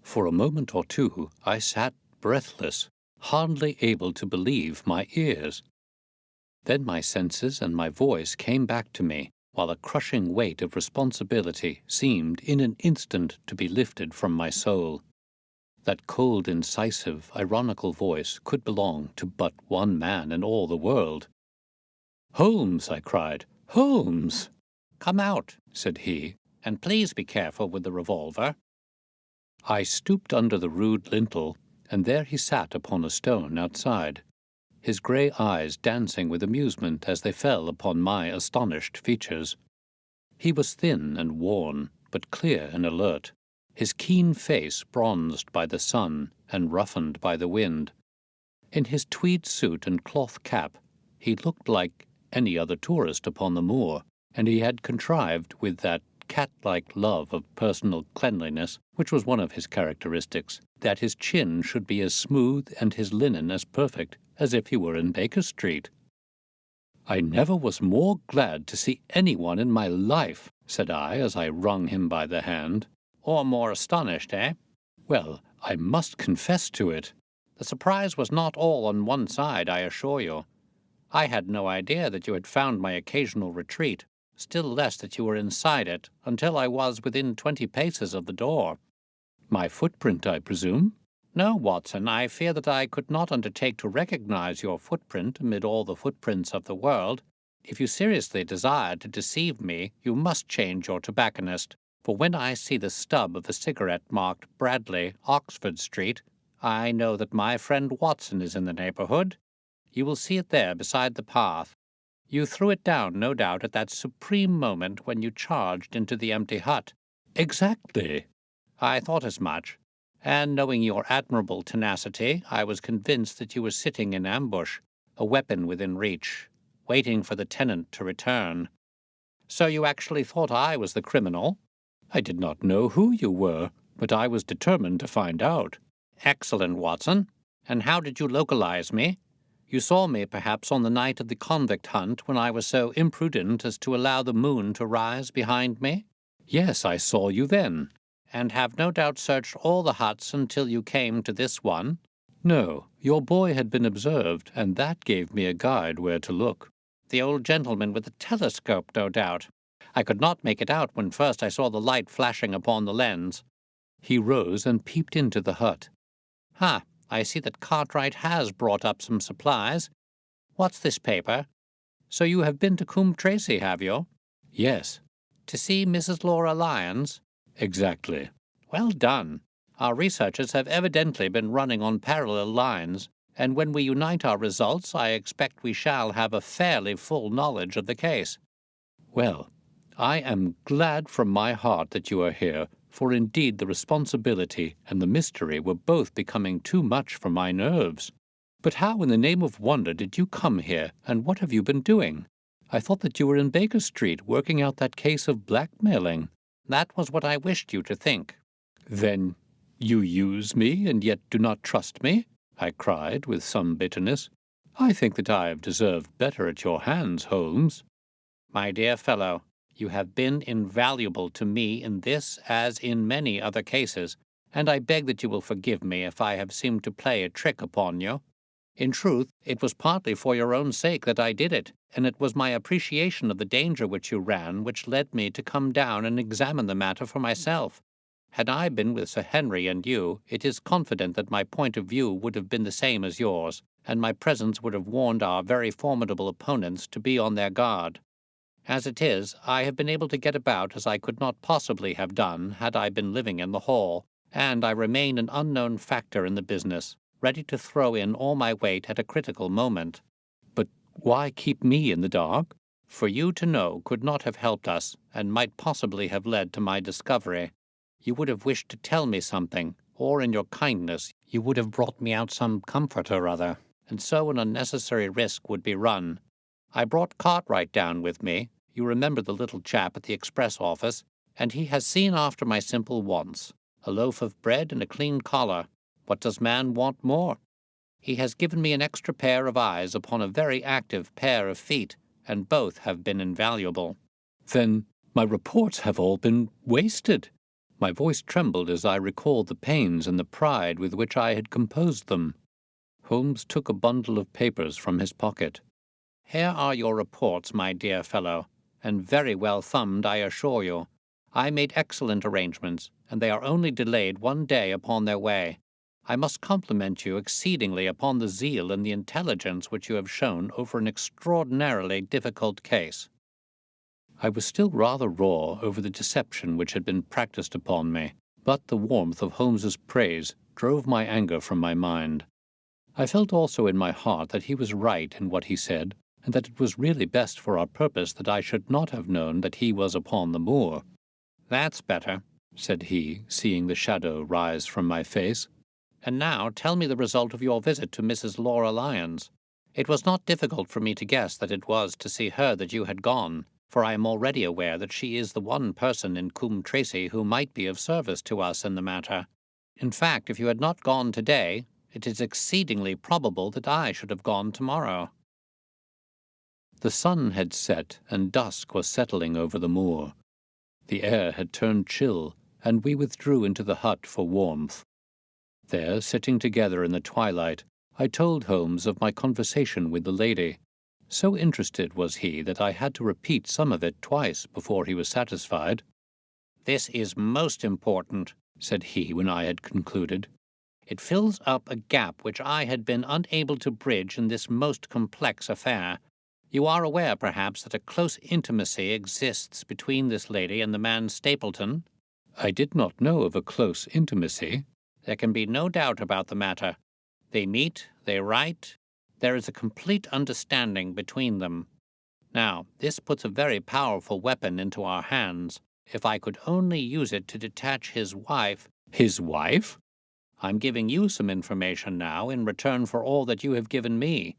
For a moment or two I sat breathless, hardly able to believe my ears. Then my senses and my voice came back to me, while a crushing weight of responsibility seemed in an instant to be lifted from my soul. That cold, incisive, ironical voice could belong to but one man in all the world. "Holmes!" I cried. "Holmes!" "Come out," said he, "and please be careful with the revolver." I stooped under the rude lintel, and there he sat upon a stone outside, his grey eyes dancing with amusement as they fell upon my astonished features. He was thin and worn, but clear and alert, his keen face bronzed by the sun and roughened by the wind. In his tweed suit and cloth cap, he looked like any other tourist upon the moor, and he had contrived, with that cat-like love of personal cleanliness, which was one of his characteristics, that his chin should be as smooth and his linen as perfect as if he were in Baker Street. "I never was more glad to see anyone in my life," said I, as I wrung him by the hand. "Or more astonished, eh?" "Well, I must confess to it." "The surprise was not all on one side, I assure you. I had no idea that you had found my occasional retreat, still less that you were inside it, until I was within 20 paces of the door." "My footprint, I presume?" "No, Watson, I fear that I could not undertake to recognize your footprint amid all the footprints of the world. If you seriously desire to deceive me, you must change your tobacconist, for when I see the stub of a cigarette marked Bradley, Oxford Street, I know that my friend Watson is in the neighborhood. You will see it there beside the path. You threw it down, no doubt, at that supreme moment when you charged into the empty hut." "Exactly." "I thought as much, and knowing your admirable tenacity, I was convinced that you were sitting in ambush, a weapon within reach, waiting for the tenant to return." "So you actually thought I was the criminal?" "I did not know who you were, but I was determined to find out." "Excellent, Watson. And how did you localize me? You saw me, perhaps, on the night of the convict hunt when I was so imprudent as to allow the moon to rise behind me?" "Yes, I saw you then." "And have no doubt searched all the huts until you came to this one?" "No, your boy had been observed, and that gave me a guide where to look." "The old gentleman with the telescope, no doubt. I could not make it out when first I saw the light flashing upon the lens." He rose and peeped into the hut. "Ha! I see that Cartwright has brought up some supplies. What's this paper? So you have been to Coombe Tracy, have you?" "Yes." "To see Mrs. Laura Lyons?" "Exactly." "Well done. Our researches have evidently been running on parallel lines, and when we unite our results, I expect we shall have a fairly full knowledge of the case." "Well, I am glad from my heart that you are here, for indeed the responsibility and the mystery were both becoming too much for my nerves. But how in the name of wonder did you come here, and what have you been doing? I thought that you were in Baker Street working out that case of blackmailing." "That was what I wished you to think." "Then you use me and yet do not trust me?" I cried with some bitterness. "I think that I have deserved better at your hands, Holmes." "My dear fellow, you have been invaluable to me in this as in many other cases, and I beg that you will forgive me if I have seemed to play a trick upon you. In truth, it was partly for your own sake that I did it, and it was my appreciation of the danger which you ran which led me to come down and examine the matter for myself. Had I been with Sir Henry and you, it is confident that my point of view would have been the same as yours, and my presence would have warned our very formidable opponents to be on their guard. As it is, I have been able to get about as I could not possibly have done had I been living in the hall, and I remain an unknown factor in the business, ready to throw in all my weight at a critical moment." "But why keep me in the dark?" "For you to know could not have helped us, and might possibly have led to my discovery. You would have wished to tell me something, or in your kindness you would have brought me out some comfort or other, and so an unnecessary risk would be run. I brought Cartwright down with me. You remember the little chap at the express office, and he has seen after my simple wants. A loaf of bread and a clean collar. What does man want more? He has given me an extra pair of eyes upon a very active pair of feet, and both have been invaluable." "Then my reports have all been wasted." My voice trembled as I recalled the pains and the pride with which I had composed them. Holmes took a bundle of papers from his pocket. "Here are your reports, my dear fellow, and very well thumbed, I assure you. I made excellent arrangements, and they are only delayed 1 day upon their way. I must compliment you exceedingly upon the zeal and the intelligence which you have shown over an extraordinarily difficult case." I was still rather raw over the deception which had been practiced upon me, but the warmth of Holmes's praise drove my anger from my mind. I felt also in my heart that he was right in what he said, and that it was really best for our purpose that I should not have known that he was upon the moor. "That's better," said he, seeing the shadow rise from my face. "And now tell me the result of your visit to Mrs. Laura Lyons. It was not difficult for me to guess that it was to see her that you had gone, for I am already aware that she is the one person in Coombe Tracey who might be of service to us in the matter. In fact, if you had not gone today, it is exceedingly probable that I should have gone tomorrow." The sun had set, and dusk was settling over the moor. The air had turned chill, and we withdrew into the hut for warmth. There, sitting together in the twilight, I told Holmes of my conversation with the lady. So interested was he that I had to repeat some of it twice before he was satisfied. "This is most important," said he when I had concluded. "It fills up a gap which I had been unable to bridge in this most complex affair. You are aware, perhaps, that a close intimacy exists between this lady and the man Stapleton?" I did not know of a close intimacy. "There can be no doubt about the matter. They meet, they write. There is a complete understanding between them. Now, this puts a very powerful weapon into our hands. If I could only use it to detach his wife—" "His wife?" "I'm giving you some information now in return for all that you have given me.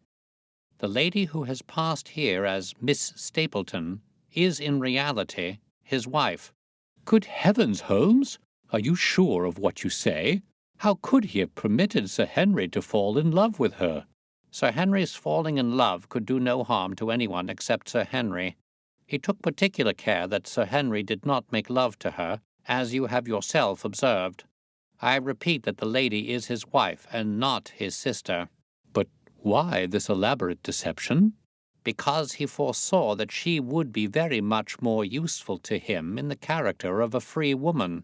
The lady who has passed here as Miss Stapleton is in reality his wife." "Good heavens, Holmes! Are you sure of what you say? How could he have permitted Sir Henry to fall in love with her?" "Sir Henry's falling in love could do no harm to anyone except Sir Henry. He took particular care that Sir Henry did not make love to her, as you have yourself observed. I repeat that the lady is his wife, and not his sister." "But why this elaborate deception?" "Because he foresaw that she would be very much more useful to him in the character of a free woman."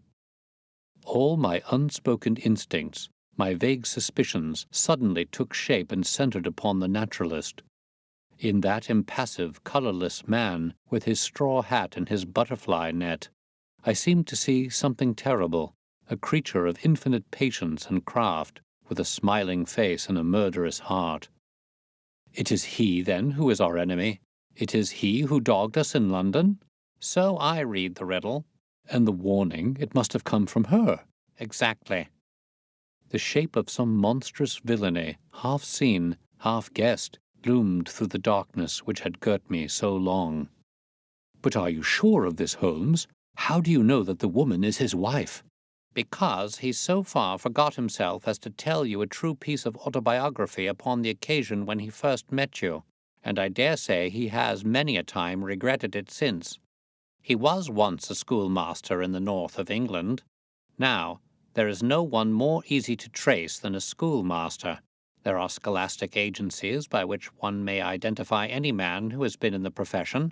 All my unspoken instincts, my vague suspicions, suddenly took shape and centered upon the naturalist. In that impassive, colorless man, with his straw hat and his butterfly net, I seemed to see something terrible, a creature of infinite patience and craft, with a smiling face and a murderous heart. It is he, then, who is our enemy? It is he who dogged us in London? "So I read the riddle." "And the warning, it must have come from her." "Exactly." The shape of some monstrous villainy, half seen, half guessed, loomed through the darkness which had girt me so long. "But are you sure of this, Holmes? How do you know that the woman is his wife?" "Because he so far forgot himself as to tell you a true piece of autobiography upon the occasion when he first met you, and I dare say he has many a time regretted it since. He was once a schoolmaster in the north of England. Now, there is no one more easy to trace than a schoolmaster. There are scholastic agencies by which one may identify any man who has been in the profession.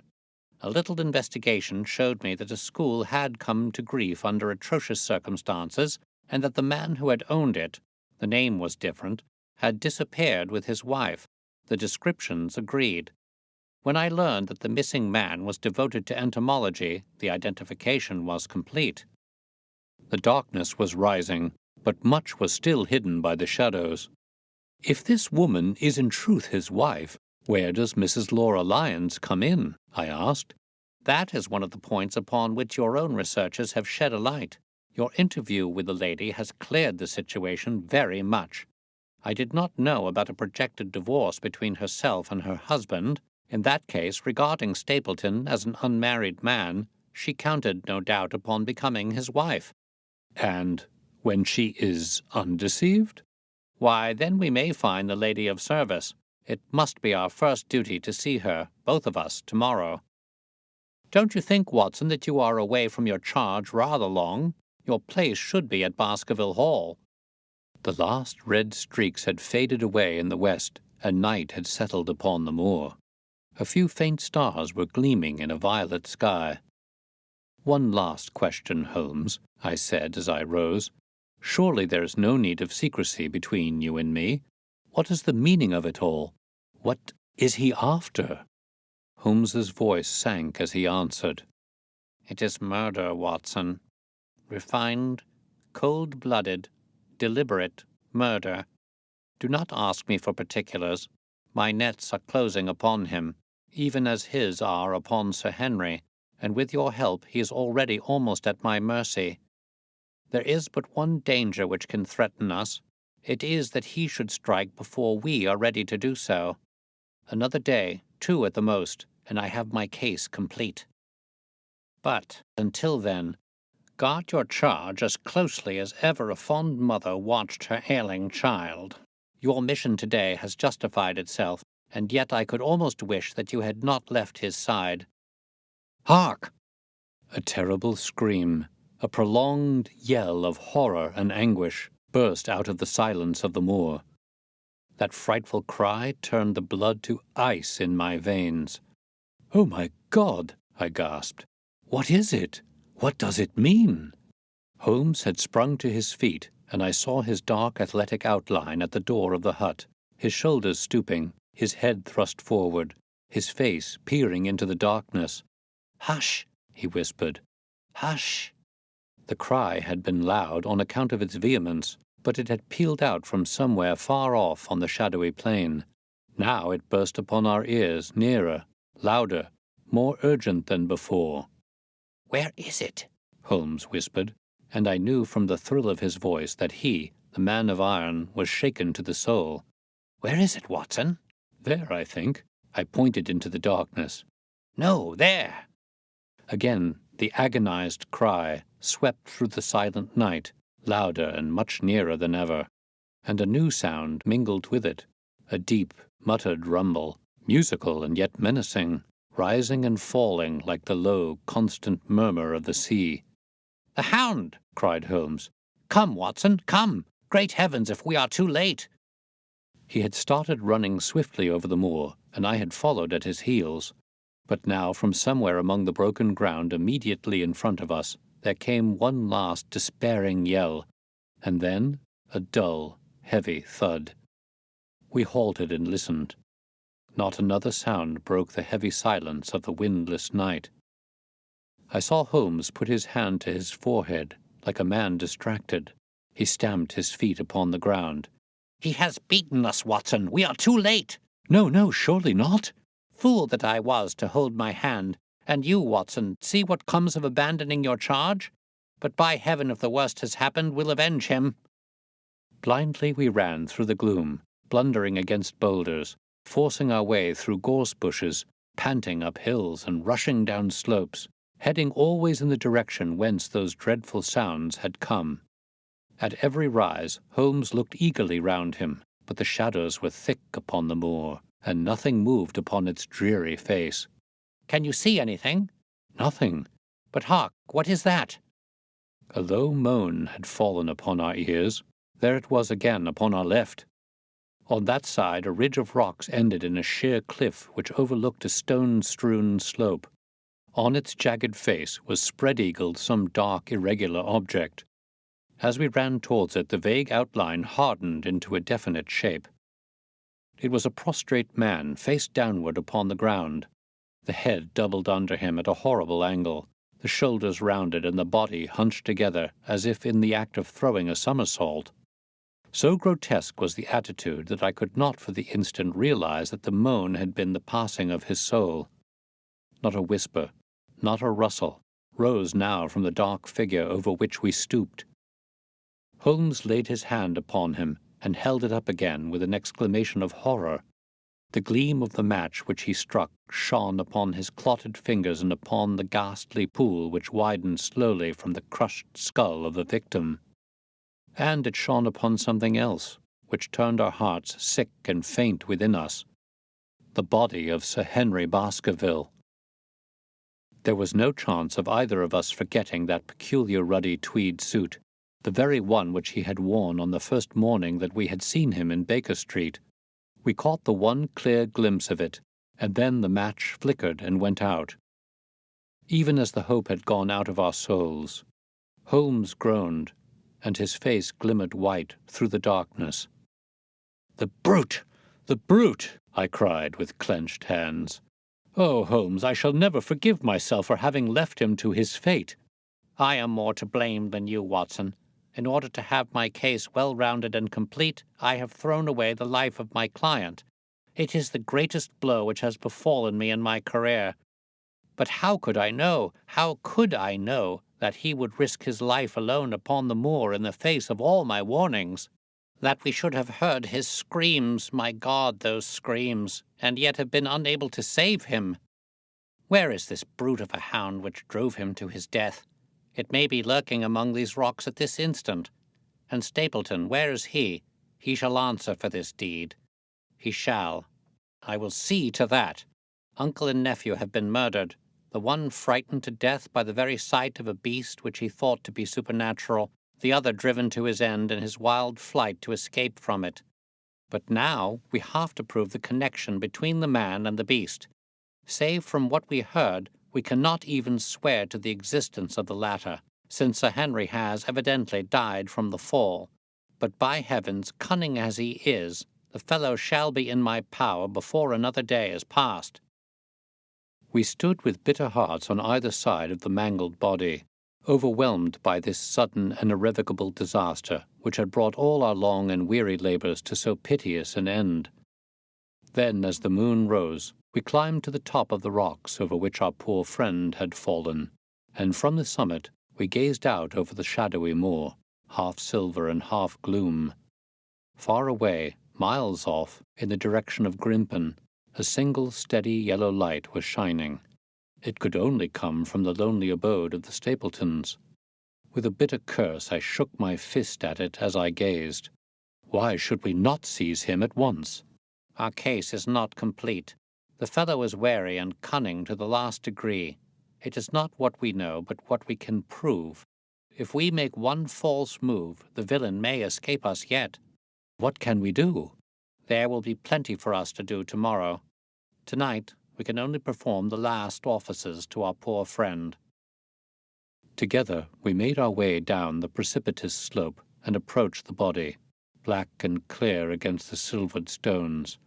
A little investigation showed me that a school had come to grief under atrocious circumstances, and that the man who had owned it, the name was different, had disappeared with his wife. The descriptions agreed. When I learned that the missing man was devoted to entomology, the identification was complete." The darkness was rising, but much was still hidden by the shadows. "If this woman is in truth his wife, where does Mrs. Laura Lyons come in?" I asked. "That is one of the points upon which your own researches have shed a light. Your interview with the lady has cleared the situation very much. I did not know about a projected divorce between herself and her husband. In that case, regarding Stapleton as an unmarried man, she counted, no doubt, upon becoming his wife." "And when she is undeceived?" "Why, then we may find the lady of service. It must be our first duty to see her, both of us, tomorrow. Don't you think, Watson, that you are away from your charge rather long? Your place should be at Baskerville Hall." The last red streaks had faded away in the west, and night had settled upon the moor. A few faint stars were gleaming in a violet sky. "One last question, Holmes," I said as I rose. "Surely there is no need of secrecy between you and me. What is the meaning of it all? What is he after?" Holmes's voice sank as he answered. "It is murder, Watson. Refined, cold-blooded, deliberate murder. Do not ask me for particulars. My nets are closing upon him, even as his are upon Sir Henry, and with your help he is already almost at my mercy. There is but one danger which can threaten us. It is that he should strike before we are ready to do so. Another day, 2 at the most, and I have my case complete. But, until then, guard your charge as closely as ever a fond mother watched her ailing child. Your mission today has justified itself, and yet I could almost wish that you had not left his side. Hark!" A terrible scream, a prolonged yell of horror and anguish, burst out of the silence of the moor. That frightful cry turned the blood to ice in my veins. "Oh, my God!" I gasped. "What is it? What does it mean?" Holmes had sprung to his feet, and I saw his dark athletic outline at the door of the hut, his shoulders stooping, his head thrust forward, his face peering into the darkness. "Hush!" he whispered. "Hush!" The cry had been loud on account of its vehemence, but it had pealed out from somewhere far off on the shadowy plain. Now it burst upon our ears, nearer, louder, more urgent than before. "Where is it?" Holmes whispered, and I knew from the thrill of his voice that he, the man of iron, was shaken to the soul. "Where is it, Watson?" "There, I think." I pointed into the darkness. "No, there." Again the agonized cry swept through the silent night, louder and much nearer than ever, and a new sound mingled with it, a deep, muttered rumble, musical and yet menacing, rising and falling like the low, constant murmur of the sea. "The Hound!" cried Holmes. "Come, Watson, come! Great heavens, if we are too late!" He had started running swiftly over the moor, and I had followed at his heels. But now from somewhere among the broken ground immediately in front of us there came one last despairing yell, and then a dull, heavy thud. We halted and listened. Not another sound broke the heavy silence of the windless night. I saw Holmes put his hand to his forehead, like a man distracted. He stamped his feet upon the ground. "He has beaten us, Watson. We are too late." "No, no, surely not." Fool that I was to hold my hand. And you, Watson, see what comes of abandoning your charge? But by heaven, if the worst has happened, we'll avenge him." Blindly we ran through the gloom, blundering against boulders, forcing our way through gorse bushes, panting up hills and rushing down slopes, heading always in the direction whence those dreadful sounds had come. At every rise, Holmes looked eagerly round him, but the shadows were thick upon the moor, and nothing moved upon its dreary face. "Can you see anything?" "Nothing." "But hark, what is that?" A low moan had fallen upon our ears. There it was again upon our left. On that side a ridge of rocks ended in a sheer cliff which overlooked a stone-strewn slope. On its jagged face was spread-eagled some dark, irregular object. As we ran towards it, the vague outline hardened into a definite shape. It was a prostrate man, face downward upon the ground, the head doubled under him at a horrible angle, the shoulders rounded and the body hunched together as if in the act of throwing a somersault. So grotesque was the attitude that I could not for the instant realize that the moan had been the passing of his soul. Not a whisper, not a rustle, rose now from the dark figure over which we stooped. Holmes laid his hand upon him and held it up again with an exclamation of horror. The gleam of the match which he struck shone upon his clotted fingers and upon the ghastly pool which widened slowly from the crushed skull of the victim. And it shone upon something else, which turned our hearts sick and faint within us. The body of Sir Henry Baskerville. There was no chance of either of us forgetting that peculiar ruddy tweed suit, the very one which he had worn on the first morning that we had seen him in Baker Street. We caught the one clear glimpse of it, and then the match flickered and went out. Even as the hope had gone out of our souls, Holmes groaned, and his face glimmered white through the darkness. "The brute! The brute!" I cried with clenched hands. "Oh, Holmes, I shall never forgive myself for having left him to his fate." "I am more to blame than you, Watson. In order to have my case well-rounded and complete, I have thrown away the life of my client. It is the greatest blow which has befallen me in my career. But how could I know that he would risk his life alone upon the moor in the face of all my warnings? That we should have heard his screams, my God, those screams, and yet have been unable to save him? Where is this brute of a hound which drove him to his death? It may be lurking among these rocks at this instant. And Stapleton, where is he? He shall answer for this deed. He shall. I will see to that. Uncle and nephew have been murdered, the one frightened to death by the very sight of a beast which he thought to be supernatural, the other driven to his end in his wild flight to escape from it. But now we have to prove the connection between the man and the beast. Save from what we heard, we cannot even swear to the existence of the latter, since Sir Henry has evidently died from the fall. But by heavens, cunning as he is, the fellow shall be in my power before another day is past. We stood with bitter hearts on either side of the mangled body, overwhelmed by this sudden and irrevocable disaster which had brought all our long and weary labors to so piteous an end. Then, as the moon rose, we climbed to the top of the rocks over which our poor friend had fallen, and from the summit we gazed out over the shadowy moor, half silver and half gloom. Far away, miles off, in the direction of Grimpen, a single steady yellow light was shining. It could only come from the lonely abode of the Stapletons. With a bitter curse I shook my fist at it as I gazed. Why should we not seize him at once? Our case is not complete. The fellow is wary and cunning to the last degree. It is not what we know, but what we can prove. If we make one false move, the villain may escape us yet. What can we do? There will be plenty for us to do tomorrow. Tonight, we can only perform the last offices to our poor friend. Together, we made our way down the precipitous slope and approached the body, black and clear against the silvered stones.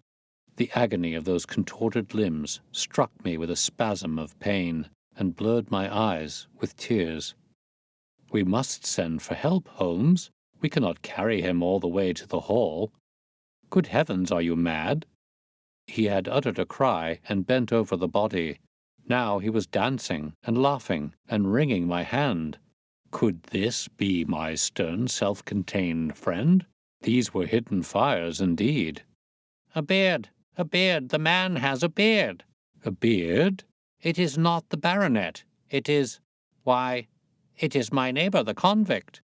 The agony of those contorted limbs struck me with a spasm of pain and blurred my eyes with tears. We must send for help, Holmes. We cannot carry him all the way to the hall. Good heavens, are you mad? He had uttered a cry and bent over the body. Now he was dancing and laughing and wringing my hand. Could this be my stern, self-contained friend? These were hidden fires indeed. A beard! A beard! The man has a beard! A beard? It is not the baronet. It is my neighbor, the convict.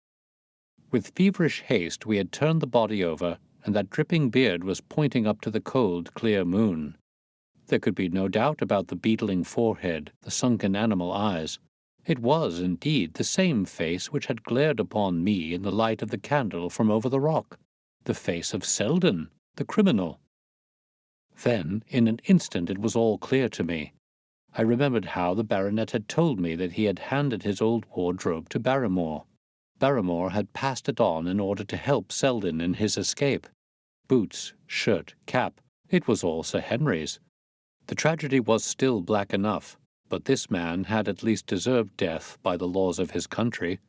With feverish haste we had turned the body over, and that dripping beard was pointing up to the cold, clear moon. There could be no doubt about the beetling forehead, the sunken animal eyes. It was, indeed, the same face which had glared upon me in the light of the candle from over the rock. The face of Selden, the criminal. Then, in an instant, it was all clear to me. I remembered how the baronet had told me that he had handed his old wardrobe to Barrymore. Barrymore had passed it on in order to help Selden in his escape. Boots, shirt, cap, it was all Sir Henry's. The tragedy was still black enough, but this man had at least deserved death by the laws of his country.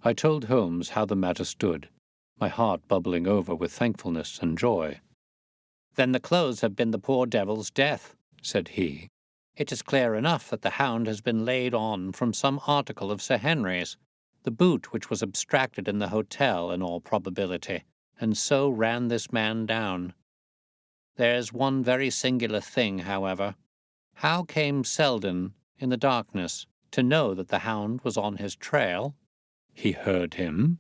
I told Holmes how the matter stood, my heart bubbling over with thankfulness and joy. "Then the clothes have been the poor devil's death," said he. "It is clear enough that the hound has been laid on from some article of Sir Henry's. The boot which was abstracted in the hotel, in all probability, and so ran this man down. There is one very singular thing, however. How came Selden, in the darkness, to know that the hound was on his trail? He heard him.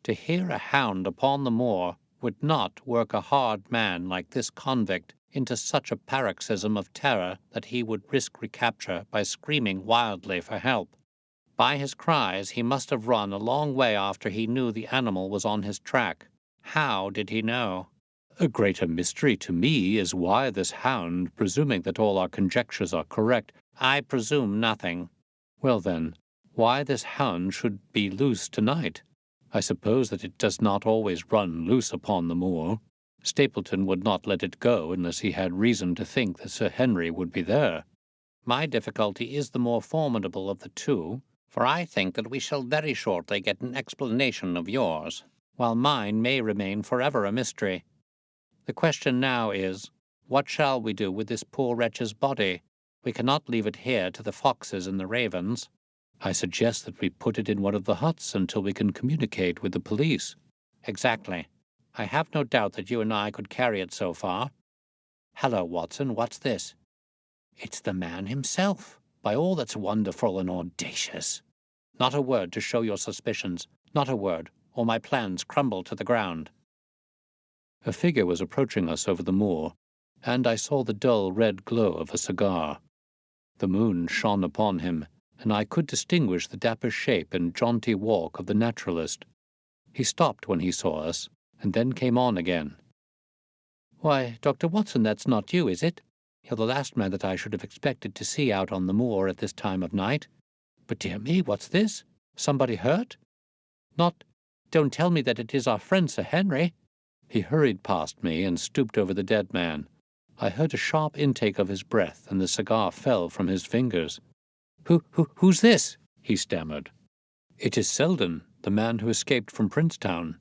To hear a hound upon the moor would not work a hard man like this convict into such a paroxysm of terror that he would risk recapture by screaming wildly for help. By his cries, he must have run a long way after he knew the animal was on his track. How did he know? A greater mystery to me is why this hound, presuming that all our conjectures are correct— I presume nothing. Well then, why this hound should be loose tonight. I suppose that it does not always run loose upon the moor. Stapleton would not let it go unless he had reason to think that Sir Henry would be there. My difficulty is the more formidable of the two, for I think that we shall very shortly get an explanation of yours, while mine may remain forever a mystery. The question now is, what shall we do with this poor wretch's body? We cannot leave it here to the foxes and the ravens. I suggest that we put it in one of the huts until we can communicate with the police. Exactly. I have no doubt that you and I could carry it so far. Hello, Watson, what's this? It's the man himself, by all that's wonderful and audacious. Not a word to show your suspicions, not a word, or my plans crumble to the ground. A figure was approaching us over the moor, and I saw the dull red glow of a cigar. The moon shone upon him, and I could distinguish the dapper shape and jaunty walk of the naturalist. He stopped when he saw us, and then came on again. Why, Dr. Watson, that's not you, is it? You're the last man that I should have expected to see out on the moor at this time of night. But dear me, what's this? Somebody hurt? Don't tell me that it is our friend Sir Henry. He hurried past me and stooped over the dead man. I heard a sharp intake of his breath, and the cigar fell from his fingers. Who's this? He stammered. It is Selden, the man who escaped from Princetown.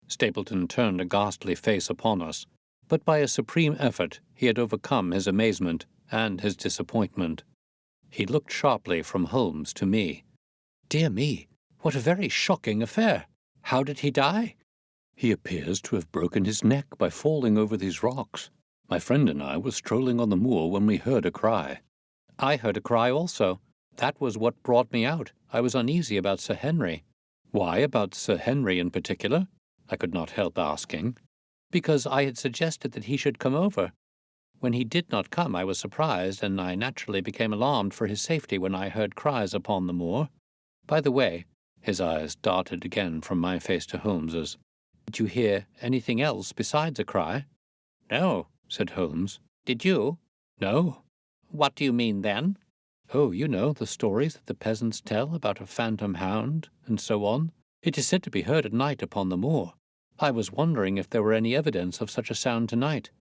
Stapleton turned a ghastly face upon us, but by a supreme effort he had overcome his amazement and his disappointment. He looked sharply from Holmes to me. Dear me, what a very shocking affair. How did he die? He appears to have broken his neck by falling over these rocks. My friend and I were strolling on the moor when we heard a cry. I heard a cry also. That was what brought me out. I was uneasy about Sir Henry. Why about Sir Henry in particular? I could not help asking. Because I had suggested that he should come over. When he did not come, I was surprised, and I naturally became alarmed for his safety when I heard cries upon the moor. By the way, his eyes darted again from my face to Holmes's. Did you hear anything else besides a cry? No, said Holmes. Did you? No. What do you mean, then? Oh, you know, the stories that the peasants tell about a phantom hound, and so on. It is said to be heard at night upon the moor. I was wondering if there were any evidence of such a sound tonight.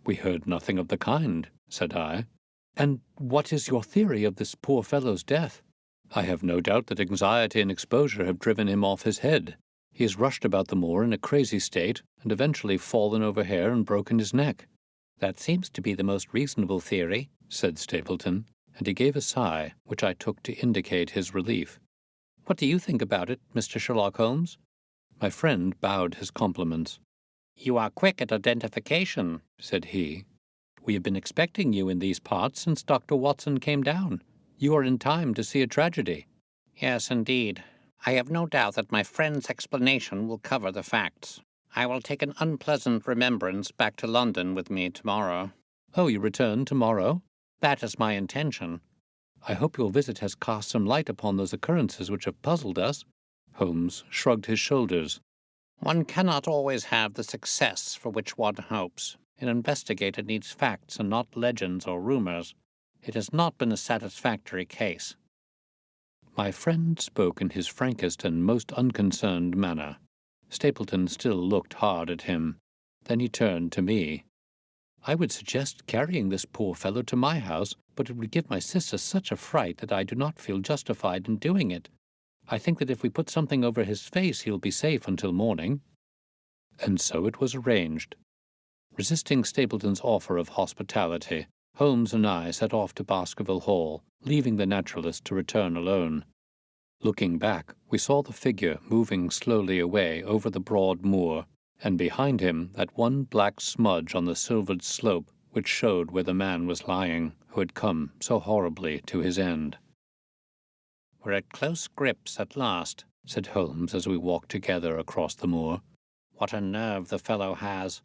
We heard nothing of the kind, said I. And what is your theory of this poor fellow's death? I have no doubt that anxiety and exposure have driven him off his head. He has rushed about the moor in a crazy state, and eventually fallen over here and broken his neck. That seems to be the most reasonable theory, said Stapleton, and he gave a sigh, which I took to indicate his relief. What do you think about it, Mr. Sherlock Holmes? My friend bowed his compliments. You are quick at identification, said he. We have been expecting you in these parts since Dr. Watson came down. You are in time to see a tragedy. Yes, indeed. I have no doubt that my friend's explanation will cover the facts. I will take an unpleasant remembrance back to London with me tomorrow. Oh, you return tomorrow? That is my intention. I hope your visit has cast some light upon those occurrences which have puzzled us. Holmes shrugged his shoulders. One cannot always have the success for which one hopes. An investigator needs facts and not legends or rumors. It has not been a satisfactory case. My friend spoke in his frankest and most unconcerned manner. Stapleton still looked hard at him. Then he turned to me. I would suggest carrying this poor fellow to my house, but it would give my sister such a fright that I do not feel justified in doing it. I think that if we put something over his face, he'll be safe until morning. And so it was arranged. Resisting Stapleton's offer of hospitality, Holmes and I set off to Baskerville Hall, leaving the naturalist to return alone. Looking back, we saw the figure moving slowly away over the broad moor, and behind him that one black smudge on the silvered slope which showed where the man was lying, who had come so horribly to his end. "We're at close grips at last," said Holmes as we walked together across the moor. "What a nerve the fellow has!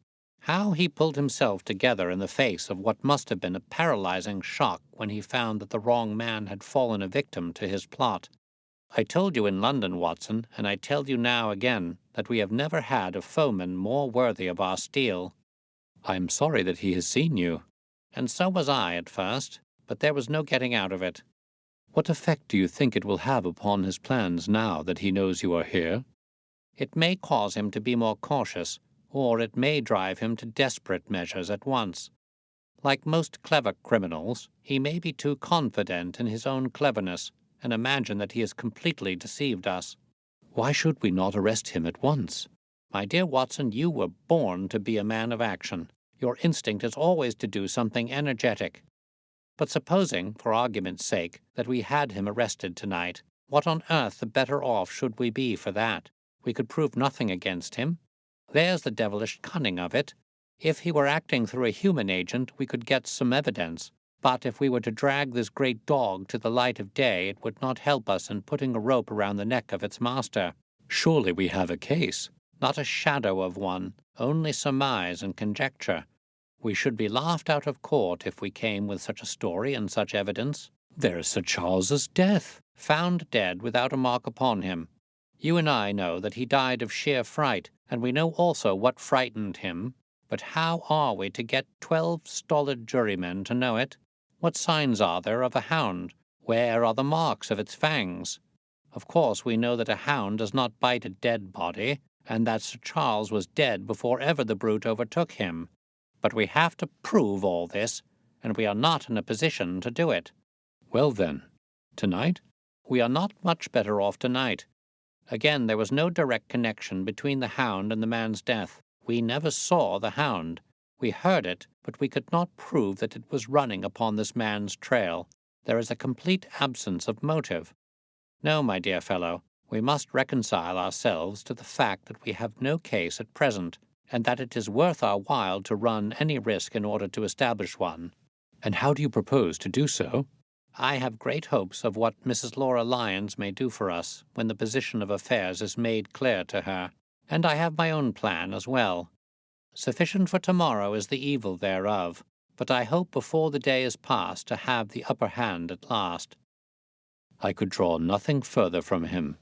How he pulled himself together in the face of what must have been a paralyzing shock when he found that the wrong man had fallen a victim to his plot. I told you in London, Watson, and I tell you now again, that we have never had a foeman more worthy of our steel. I am sorry that he has seen you. And so was I at first, but there was no getting out of it. What effect do you think it will have upon his plans now that he knows you are here? It may cause him to be more cautious, or it may drive him to desperate measures at once. Like most clever criminals, he may be too confident in his own cleverness and imagine that he has completely deceived us. Why should we not arrest him at once? My dear Watson, you were born to be a man of action. Your instinct is always to do something energetic. But supposing, for argument's sake, that we had him arrested tonight, what on earth the better off should we be for that? We could prove nothing against him. There's the devilish cunning of it. If he were acting through a human agent, we could get some evidence. But if we were to drag this great dog to the light of day, it would not help us in putting a rope around the neck of its master. Surely we have a case. Not a shadow of one, only surmise and conjecture. We should be laughed out of court if we came with such a story and such evidence. There is Sir Charles's death. Found dead without a mark upon him. You and I know that he died of sheer fright, and we know also what frightened him. But how are we to get 12 stolid jurymen to know it? What signs are there of a hound? Where are the marks of its fangs? Of course we know that a hound does not bite a dead body, and that Sir Charles was dead before ever the brute overtook him. But we have to prove all this, and we are not in a position to do it. Well then, tonight? We are not much better off tonight. Again, there was no direct connection between the hound and the man's death. We never saw the hound. We heard it, but we could not prove that it was running upon this man's trail. There is a complete absence of motive. No, my dear fellow, we must reconcile ourselves to the fact that we have no case at present, and that it is worth our while to run any risk in order to establish one. And how do you propose to do so? I have great hopes of what Mrs. Laura Lyons may do for us when the position of affairs is made clear to her, and I have my own plan as well. Sufficient for tomorrow is the evil thereof, but I hope before the day is past to have the upper hand at last. I could draw nothing further from him,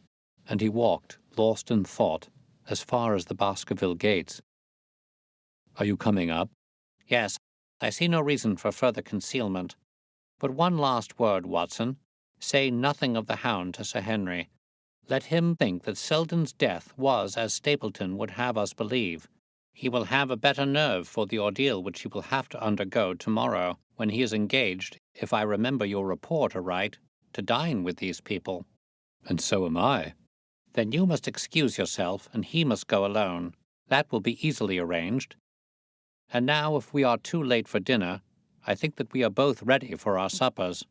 and he walked, lost in thought, as far as the Baskerville gates. Are you coming up? Yes, I see no reason for further concealment. But one last word, Watson. Say nothing of the hound to Sir Henry. Let him think that Selden's death was as Stapleton would have us believe. He will have a better nerve for the ordeal which he will have to undergo tomorrow, when he is engaged, if I remember your report aright, to dine with these people. And so am I. Then you must excuse yourself, and he must go alone. That will be easily arranged. And now, if we are too late for dinner, I think that we are both ready for our suppers.